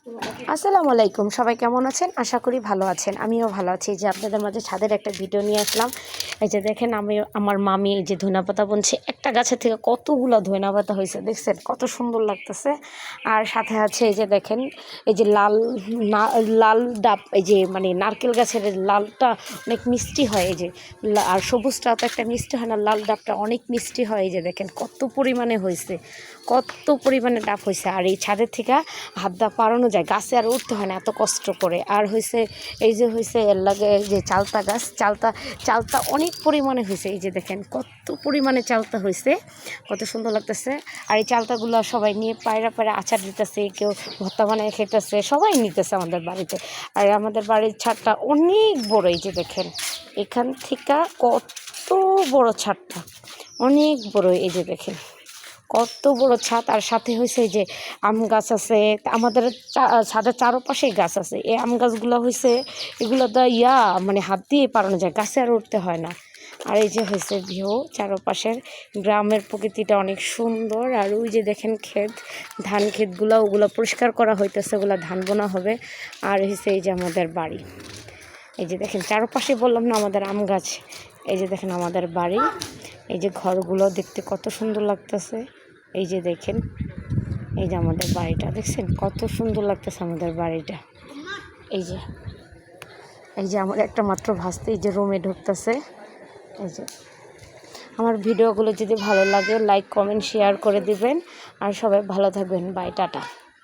আসসালামু আলাইকুম, সবাই কেমন আছেন? আশা করি ভালো আছেন। আমিও ভালো আছি। যে আপনাদের মাঝে ছাদের একটা ভিডিও নিয়ে আসলাম। এই যে দেখেন, আমার মামি এই যে ধনেপাতা বুনছে। একটা গাছের থেকে কতগুলো ধনেপাতা হয়েছে, দেখছেন কত সুন্দর লাগতেছে। আর সাথে আছে এই যে দেখেন, এই যে লাল ডাব, এই যে মানে নারকেল গাছের লালটা অনেক মিষ্টি হয়। এই যে আর সবুজটা তো একটা মিষ্টি হয় না, লাল ডাবটা অনেক মিষ্টি হয়। এই যে দেখেন কত পরিমাণে হয়েছে, কত পরিমাণে ডাব হয়েছে। আর এই ছাদের থেকে হাত দা পারানো যায়, গাছে আর উঠতে হয় না এত কষ্ট করে। আর হয়েছে এই যে হয়েছে এর লাগে যে চালতা গাছ, চালতা অনেক পরিমাণে হয়েছে। এই যে দেখেন কত পরিমাণে চালতা হয়েছে, কত সুন্দর লাগতেছে। আর এই চালতাগুলো সবাই নিয়ে পায়রা আচার দিতেছে, কেউ ভর্তা বানিয়ে খেতেছে, সবাই নিতেছে আমাদের বাড়িতে। আর আমাদের বাড়ির ছাদটা অনেক বড়। এই যে দেখেন এখান থেকে কত বড় ছাদটা, অনেক বড়। এই যে দেখেন কত বড় ছাদ। আর সাথে হয়েছে যে আম গাছ আছে, আমাদের ছাদের চারপাশেই গাছ আছে। এই আম গাছগুলো হয়েছে, এগুলো তো মানে হাত দিয়ে পারানো যায়, গাছে আর উঠতে হয় না। আর এই যে হয়েছে ভিউ, চারপাশের গ্রামের প্রকৃতিটা অনেক সুন্দর। আর ওই যে দেখেন ক্ষেত, ধান ক্ষেতগুলো, ওগুলো পরিষ্কার করা হইতেছে, ওগুলো ধান বোনা হবে। আর হয়েছে এই যে আমাদের বাড়ি, এই যে দেখেন চারপাশে বললাম না আমাদের আম গাছ। এই যে দেখেন আমাদের বাড়ি, এই যে ঘরগুলো দেখতে কত সুন্দর লাগতেছে। এই যে দেখেন, এই যে আমাদের বাড়িটা দেখছেন কত সুন্দর লাগতেছে আমাদের বাড়িটা। এই যে আমার একটা মাত্র ভাসতে এই যে রুমে ঢুকতেছে। এই যে আমার ভিডিওগুলো যদি ভালো লাগে লাইক কমেন্ট শেয়ার করে দিবেন। আর সবাই ভালো থাকবেন। Bye, tata.